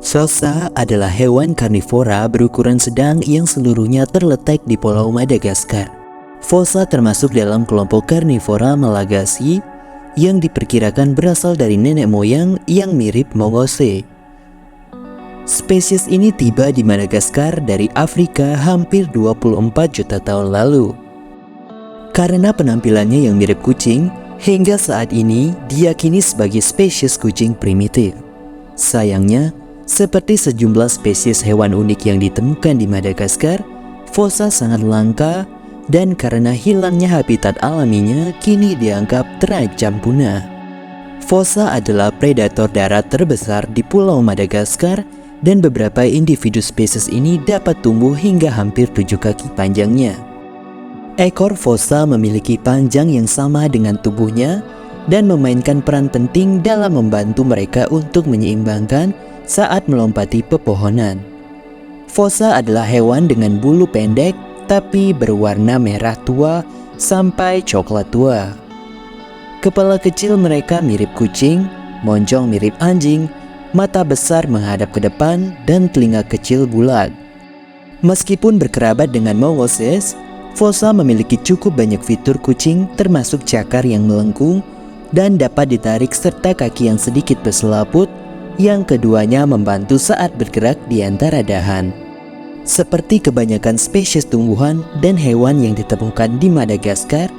Fossa adalah hewan karnivora berukuran sedang yang seluruhnya terletak di Pulau Madagaskar. Fossa termasuk dalam kelompok karnivora Malagasy yang diperkirakan berasal dari nenek moyang yang mirip mongose. Spesies ini tiba di Madagaskar dari Afrika hampir 24 juta tahun lalu. Karena penampilannya yang mirip kucing, hingga saat ini diyakini sebagai spesies kucing primitif. Sayangnya, seperti sejumlah spesies hewan unik yang ditemukan di Madagaskar, fossa sangat langka dan karena hilangnya habitat alaminya kini dianggap terancam punah. Fossa adalah predator darat terbesar di Pulau Madagaskar dan beberapa individu spesies ini dapat tumbuh hingga hampir 7 kaki panjangnya. Ekor fossa memiliki panjang yang sama dengan tubuhnya dan memainkan peran penting dalam membantu mereka untuk menyeimbangkan saat melompati pepohonan. Fossa adalah hewan dengan bulu pendek tapi berwarna merah tua sampai coklat tua. Kepala kecil mereka mirip kucing, moncong mirip anjing, mata besar menghadap ke depan dan telinga kecil bulat. Meskipun berkerabat dengan mongoses, fossa memiliki cukup banyak fitur kucing termasuk cakar yang melengkung dan dapat ditarik serta kaki yang sedikit berselaput yang keduanya membantu saat bergerak di antara dahan. Seperti kebanyakan spesies tumbuhan dan hewan yang ditemukan di Madagaskar,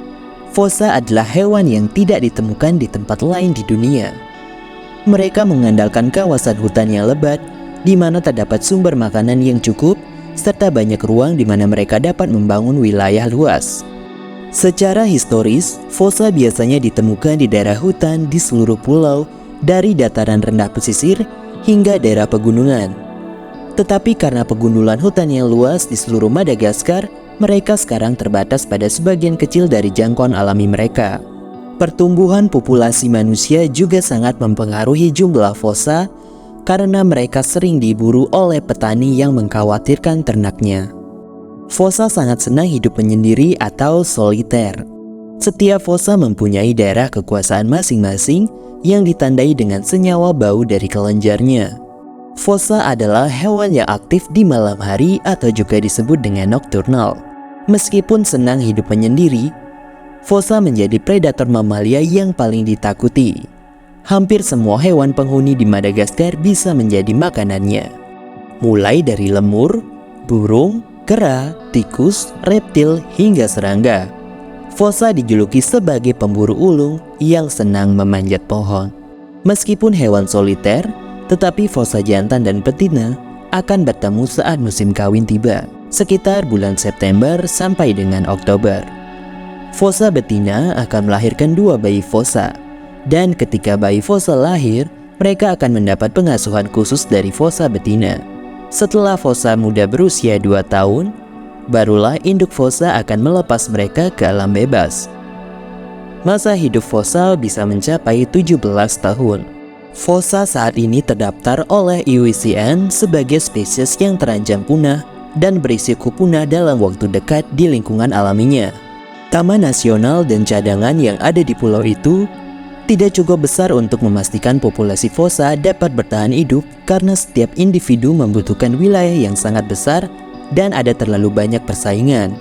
fossa adalah hewan yang tidak ditemukan di tempat lain di dunia. Mereka mengandalkan kawasan hutan yang lebat di mana terdapat sumber makanan yang cukup serta banyak ruang di mana mereka dapat membangun wilayah luas. Secara historis, fossa biasanya ditemukan di daerah hutan di seluruh pulau dari dataran rendah pesisir hingga daerah pegunungan. Tetapi karena pegundulan hutan yang luas di seluruh Madagaskar, mereka sekarang terbatas pada sebagian kecil dari jangkauan alami mereka. Pertumbuhan populasi manusia juga sangat mempengaruhi jumlah fossa karena mereka sering diburu oleh petani yang mengkhawatirkan ternaknya. Fossa sangat senang hidup menyendiri atau soliter. Setiap fossa mempunyai daerah kekuasaan masing-masing yang ditandai dengan senyawa bau dari kelenjarnya. Fossa adalah hewan yang aktif di malam hari atau juga disebut dengan nocturnal. Meskipun senang hidup menyendiri, fossa menjadi predator mamalia yang paling ditakuti. Hampir semua hewan penghuni di Madagaskar bisa menjadi makanannya. Mulai dari lemur, burung, kera, tikus, reptil, hingga serangga. Fossa dijuluki sebagai pemburu ulung yang senang memanjat pohon. Meskipun hewan soliter, tetapi fossa jantan dan betina akan bertemu saat musim kawin tiba, sekitar bulan September sampai dengan Oktober. Fossa betina akan melahirkan 2 bayi fossa, dan ketika bayi fossa lahir, mereka akan mendapat pengasuhan khusus dari fossa betina. Setelah fossa muda berusia 2 tahun, barulah induk fossa akan melepas mereka ke alam bebas. Masa hidup fossa bisa mencapai 17 tahun. Fossa saat ini terdaftar oleh IUCN sebagai spesies yang terancam punah dan berisiko punah dalam waktu dekat di lingkungan alaminya. Taman nasional dan cadangan yang ada di pulau itu tidak cukup besar untuk memastikan populasi fossa dapat bertahan hidup karena setiap individu membutuhkan wilayah yang sangat besar dan ada terlalu banyak persaingan.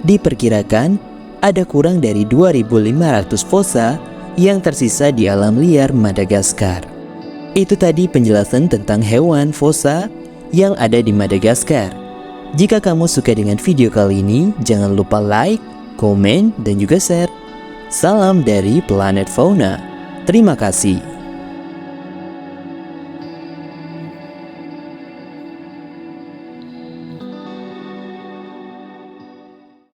Diperkirakan ada kurang dari 2.500 fossa yang tersisa di alam liar Madagaskar. Itu tadi penjelasan tentang hewan fossa yang ada di Madagaskar. Jika kamu suka dengan video kali ini, jangan lupa like, komen, dan juga share. Salam dari Planet Fauna. Terima kasih.